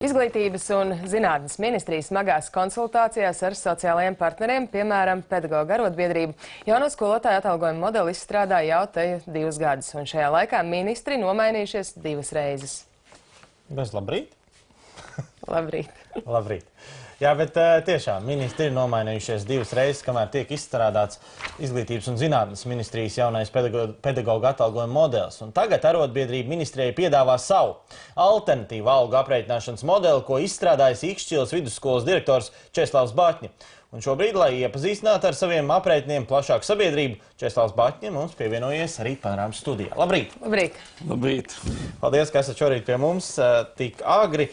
Izglītības un zinātnes ministrijas smagās konsultācijās ar sociālajiem partneriem, piemēram, pedagoģu arotbiedrību, jauno skolotāju atalgojuma modeli izstrādā jau te 2 gadus, un šajā laikā ministri nomainījušies 2 reizes. Bez labrīt? Labrīt. Labrīt. Jā, bet tiešām ministri ir nomainījušies 2 reizes, kamēr tiek izstrādāts Izglītības un zinātnes ministrijas jaunais pedagoģu atalgojuma modelis. Un tagad arotbiedrība ministrijai piedāvā savu alternatīvu algu aprēķināšanas modeli, ko izstrādājis Ikšķilas vidusskolas direktors Česlavs Baķņa. Un šobrīd, lai iepazīstinātu ar saviem aprēķiniem plašāku sabiedrību, Česlavs Baķņa mums pievienojies arī Panorāmas studijā. Labrīt! Labrīt! Labrīt! Paldies, ka esat šorīt pie mums tik agri.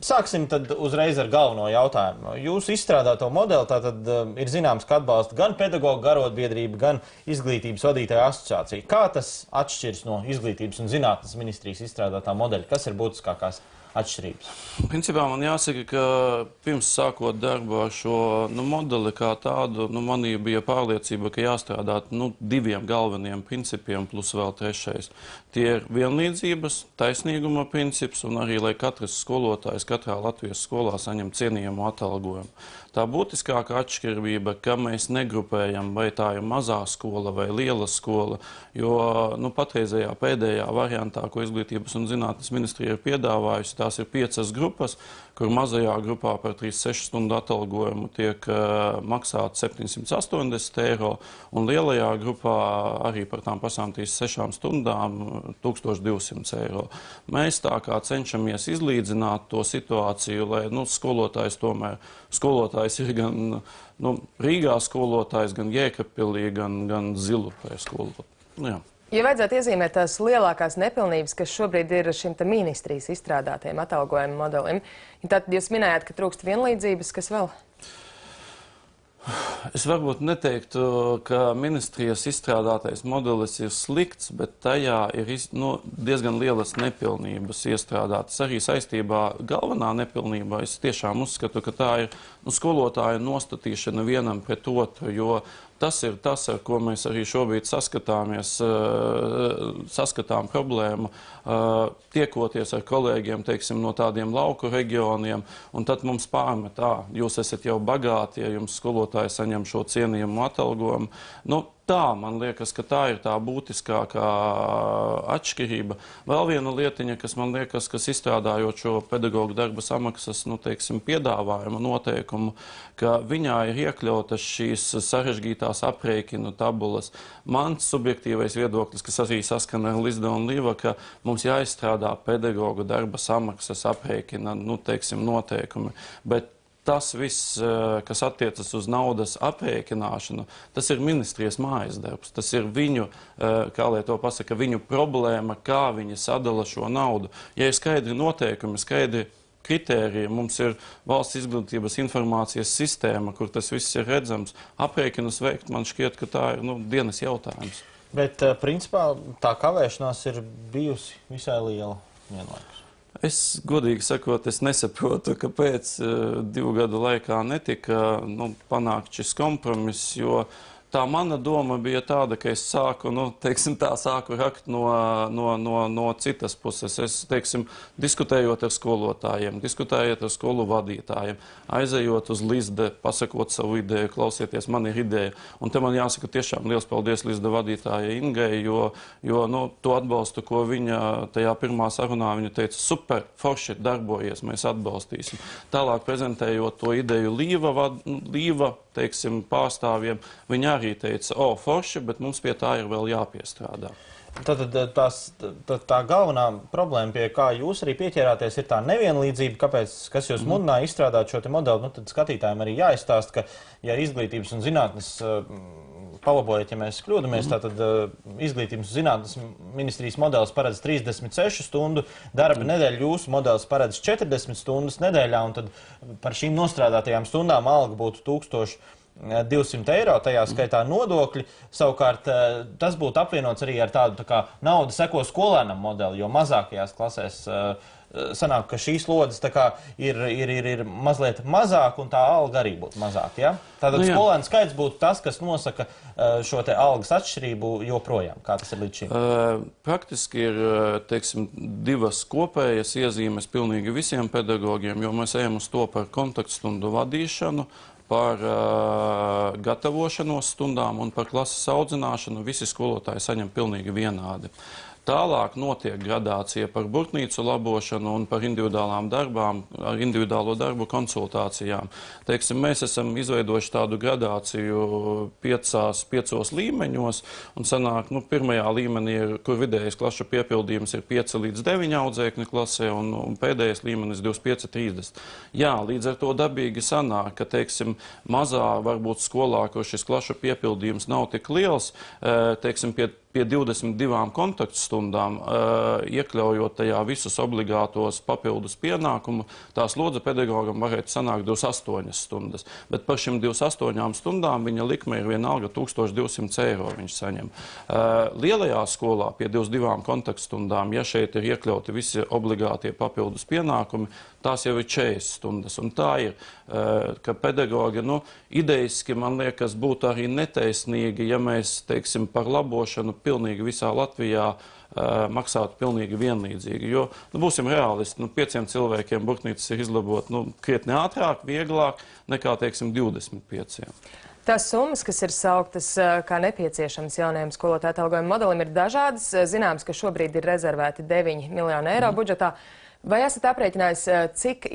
Sāksim tad uzreiz ar galveno jautājumu. Jūsu izstrādāto modeli tātad ir zināms, ka atbalsta gan pedagoģu arotbiedrība, gan Izglītības vadītāju asociācija. Kā tas atšķiras no Izglītības un zinātnes ministrijas izstrādātā modeļa? Kas ir būtiskākās atšķirības? Principā man jāsaka, ka pirms sākot darbu ar šo modeli kā tādu, manī bija pārliecība, ka jāstrādāt 2 galveniem principiem plus vēl 3. Tie ir vienlīdzības, taisnīguma princips un arī, lai katrs skolotājs katrā Latvijas skolā saņem cienījamu atalgojumu. Tā būtiskākā atšķirība, ka mēs negrupējam, vai tā ir mazā skola vai liela skola, jo patreizējā pēdējā variantā, ko Izglītības un zinātnes ministrija ir piedāvājusi, tās ir 5 grupas, kur mazajā grupā par 36 stundu atalgojumu tiek maksāts 780 eiro, un lielajā grupā arī par tām pašām 36 stundām 1200 eiro. Mēs tā kā cenšamies izlīdzināt to situāciju, lai skolotājs ir gan Rīgā skolotājs, gan Jēkabpilī, gan Zilupē skolotājs. Ja vajadzētu iezīmēt tās lielākās nepilnības, kas šobrīd ir šim ministrijas izstrādātajiem atalgojuma modelim, tad jūs minējāt, ka trūkst vienlīdzības, kas vēl? Es varbūt neteiktu, ka ministrijas izstrādātais modelis ir slikts, bet tajā ir diezgan lielas nepilnības iestrādātas. Arī saistībā galvenā nepilnība es tiešām uzskatu, ka tā ir skolotāja nostatīšana vienam pret otru, jo tas ir tas, ar ko mēs arī šobrīd saskatām problēmu, tiekoties ar kolēģiem, teiksim, no tādiem lauku reģioniem, un tad mums pārmet, jūs esat jau bagāti, ja jums skolotāji saņem šo cienījumu atalgojumu. Tā, man liekas, ka tā ir tā būtiskākā atšķirība. Vēl viena lietiņa, kas man liekas, kas izstrādājot šo pedagoģu darba samaksas, piedāvājumu noteikumu, ka viņā ir iekļautas šīs sarežģītās aprēķinu tabulas. Mans subjektīvais viedoklis, kas arī saskana ar Lizda un Līva, ka mums jāizstrādā pedagoģu darba samaksas aprēķina, noteikumi, bet tas viss, kas attiecas uz naudas aprēķināšanu, tas ir ministrijas mājas darbs. Tas ir viņu, kā lai to pasaka, viņu problēma, kā viņi sadala šo naudu. Ja ir skaidri noteikumi, skaidri kritēriji, mums ir valsts izglītības informācijas sistēma, kur tas viss ir redzams, aprēķinus veikt, man šķiet, ka tā ir dienas jautājums. Bet, principā, tā kavēšanās ir bijusi visai liela vienlaikus. Es, godīgi sakot, es nesaprotu, kāpēc 2 gadu laikā netika panākt šis kompromiss, jo tā mana doma bija tāda, ka es sāku, sāku rakt no citas puses. Es, diskutējot ar skolotājiem, diskutējot ar skolu vadītājiem, aizejot uz Lizde, pasakot savu ideju, klausieties, man ir ideja. Un te man jāsaka tiešām liels paldies Lizde vadītājai Ingai, jo to atbalstu, ko viņa tajā pirmā sarunā, viņa teica, super, forši darbojies, mēs atbalstīsim. Tālāk prezentējot to ideju Līva, pārstāvjiem, viņi arī teica, forši, bet mums pie tā ir vēl jāpiestrādā. Tad tā galvenā problēma, pie kā jūs arī pieķērāties, ir tā nevienlīdzība, kas jūs mudināja izstrādāt šo te modeli. Tad skatītājiem arī jāizstāst, ka, ja Izglītības un zinātnes, palabojiet, ja mēs kļūdamies, tātad Izglītības un zinātnes ministrijas modelis paredz 36 stundu darba nedēļu, jūsu modelis paredz 40 stundas nedēļā, un tad par šīm nostrādātajām stundām alga būtu 1200 eiro, tajā skaitā nodokļi. Savukārt, tas būtu apvienots arī ar tādu tā kā nauda seko skolēnam modeli, jo mazākajās klasēs sanāk, ka šīs slodzes tā kā ir mazliet mazāk un tā alga arī būtu mazāk, ja? Tātad skolēnu skaits būtu tas, kas nosaka šo te algas atšķirību joprojām, kā tas ir līdz šim? Praktiski ir, teiksim, divas kopējas iezīmes pilnīgi visiem pedagogiem, jo mēs ejam uz to par kontaktstundu vadīšanu, par gatavošanos stundām un par klases audzināšanu. Visi skolotāji saņem pilnīgi vienādi. Tālāk notiek gradācija par burtnīcu labošanu un par individuālām darbām, ar individuālo darbu konsultācijām. Teiksim, mēs esam izveidojuši tādu gradāciju piecos līmeņos, un sanāk, pirmajā līmenī ir, kur vidējais klašu piepildījums ir 5 līdz 9 audzēkņu klasē, un pēdējais līmenis 25-30. Jā, līdz ar to dabīgi sanāk, ka, teiksim, mazā varbūt skolā, kur šis klašu piepildījums nav tik liels, teiksim, pie 22 kontaktstundām, iekļaujot tajā visus obligātos papildus pienākumu, tā slodze pedagogam varētu sanākt 28 stundas. Bet par šim 28 stundām viņa likme ir vienalga 1200 eiro viņš saņem. Lielajā skolā pie 22 kontaktstundām, ja šeit ir iekļauti visi obligātie papildus pienākumi, tās jau ir 40 stundas. Un tā ir, ka pedagogi, idejiski, man liekas, būtu arī netaisnīgi, ja mēs, teiksim, par labošanu pilnīgi visā Latvijā maksātu pilnīgi vienlīdzīgi. Jo, būsim realisti, 5 cilvēkiem burtnīcas ir izlabot krietni ātrāk, vieglāk nekā, teiksim, 25. Tās summas, kas ir sauktas kā nepieciešams jaunajam skolotāju atalgojuma modelim, ir dažādas. Zināms, ka šobrīd ir rezervēti 9 miljoni eiro budžetā. Vai esat aprēķinājis, cik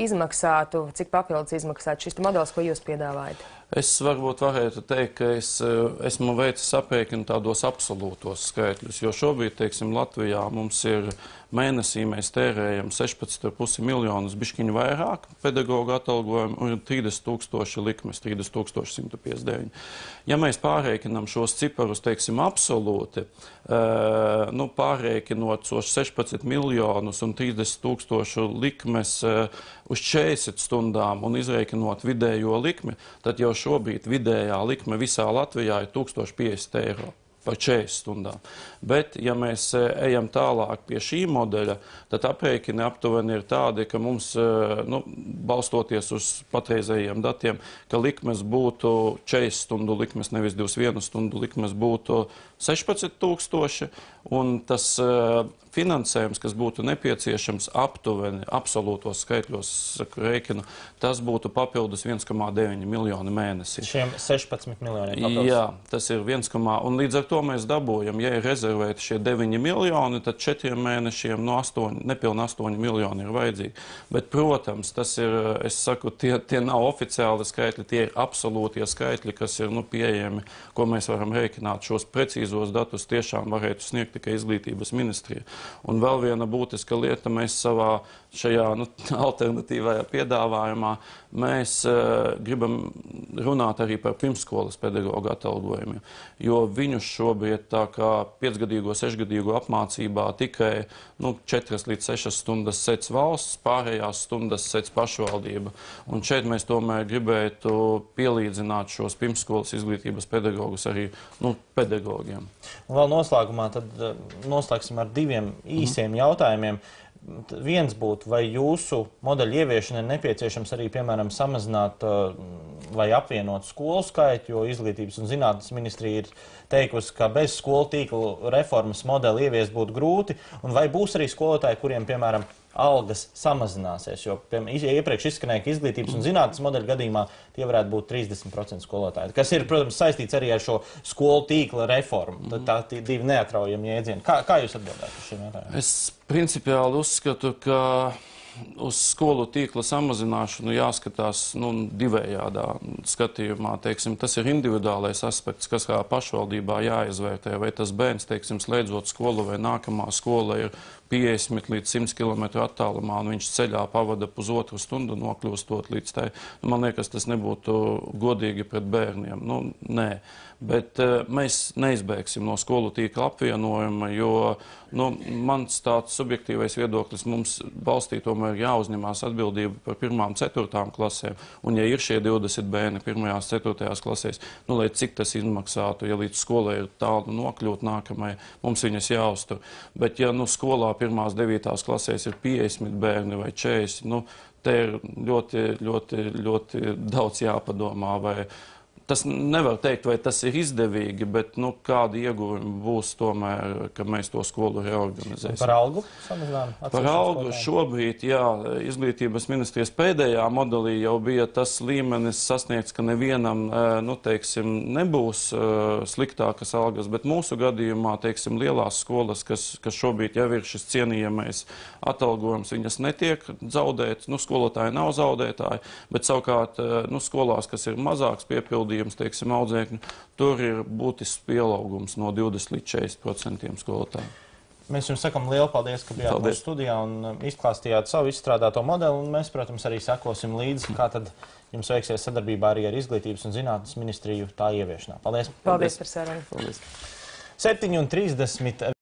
papildus izmaksātu šis modelis, ko jūs piedāvājat? Es varētu teikt, ka es esmu veicis aprēķinu tādos absolūtos skaitļus, jo šobrīd, teiksim, Latvijā mums ir mēnesī mēs tērējam 16,5 miljonus bišķiņu vairāk pedagogu atalgojumu un 30 000 likmes, 30 159. Ja mēs pārreikinām šos ciparus, teiksim, absolūti, pārreikinot šos 16 miljonus un 30 000 likmes uz 40 stundām un izreikinot vidējo likmi, tad jau šobrīd vidējā likme visā Latvijā ir 1050 eiro par 40 stundām. Bet, ja mēs ejam tālāk pie šī modeļa, tad aprēķini aptuveni ir tādi, ka mums, balstoties uz patreizējiem datiem, ka likmes būtu 40 stundu likmes, nevis 21 stundu likmes būtu 16 000, un tas finansējums, kas būtu nepieciešams aptuveni, absolūtos skaitļos, rēķinu, tas būtu papildus 1,9 miljoni mēnesī. Šiem 16 miljoniem papildus? Jā, tas ir 1, un līdz ar to mēs dabūjam, ja ir rezervēti šie 9 miljoni, tad 4 mēnešiem nepilni 8 miljoni ir vajadzīgi. Bet, protams, tas ir, es saku, tie nav oficiāli skaitļi, tie ir absolūtie skaitļi, kas ir pieejami, ko mēs varam rēķināt. Šos precīzos datus tiešām varētu sniegt tikai Izglītības ministrija. Un vēl viena būtiska lieta, mēs savā šajā alternatīvajā piedāvājumā mēs gribam runāt arī par pirmsskolas pedagogu atalgojumiem, jo viņus šobrīd tā kā 5-gadīgo, 6-gadīgo apmācībā tikai 4 līdz 6 stundas sec valsts, pārējās stundas sec pašvaldība. Un šeit mēs tomēr gribētu pielīdzināt šos pirmsskolas izglītības pedagogus arī pedagogiem. Un vēl noslēgumā tad noslēgsim ar 2 īsiem jautājumiem. Viens būtu, vai jūsu modeļu ieviešana ir nepieciešams arī, piemēram, samazināt vai apvienot skolu skaitu, jo Izglītības un zinātnes ministrija ir teikusi, ka bez skolu tīkla reformas modeli ieviest būtu grūti, un vai būs arī skolotāji, kuriem, piemēram, algas samazināsies, jo iepriekš izskanēja, ka Izglītības un zinātnes modeļu gadījumā tie varētu būt 30% skolotāji, kas ir, protams, saistīts arī ar šo skolu tīkla reformu. Tad tā 2 neatraujami jēdzieni. Kā jūs atbildētu uz šiem jautājumiem? Es principiāli uzskatu, ka uz skolu tīkla samazināšanu jāskatās divējādā skatījumā. Teiksim, tas ir individuālais aspekts, kas kā pašvaldībā jāizvērtē, vai tas bērns, teiksim, slēdzot skolu vai nākamā skola ir 50 līdz 100 km attālumā, un viņš ceļā pavada pusotru stundu nokļūstot līdz tai. Man liekas, tas nebūtu godīgi pret bērniem. Nē. Bet mēs neizbēgsim no skolu tīkla apvienojuma, jo mans tāds subjektīvais viedoklis mums valstī tomēr jāuzņemās atbildība par 1. un 4. klasēm. Un ja ir šie 20 bērni 1. un 4. klasēs, lai cik tas izmaksātu, ja līdz skolai ir tālu nokļūt nākamajai, mums viņas jāuztur. Bet ja skolā, pirmās 9. klasēs ir 50 bērni vai 40. Nu, te ir ļoti daudz jāpadomā, vai tas nevar teikt, vai tas ir izdevīgi, bet kādi ieguvumi būs tomēr, ka mēs to skolu reorganizēsim. Par algu samazinājumu? Par algu šobrīd, jā, Izglītības ministrijas pēdējā modelī jau bija tas līmenis sasniegts, ka nevienam, nebūs sliktākas algas, bet mūsu gadījumā, lielās skolas, kas šobrīd jau ir šis cienījamais atalgojums, viņas netiek zaudētas, skolotāji nav zaudētāji, bet savukārt, skolās, kas ir mazāks piepildījums, audzēkņu, tur ir būtisks pieaugums no 20 līdz 40% skolotāju. Mēs jums sakam lielu paldies, ka bijāt mūsu studijā un izklāstījāt savu izstrādāto modeli, un mēs, protams, arī sekosim līdzi, kā tad jums veiksies sadarbībā arī ar Izglītības un zinātnes ministriju tā ieviešanā. Paldies! Paldies par sarunu! 7:30.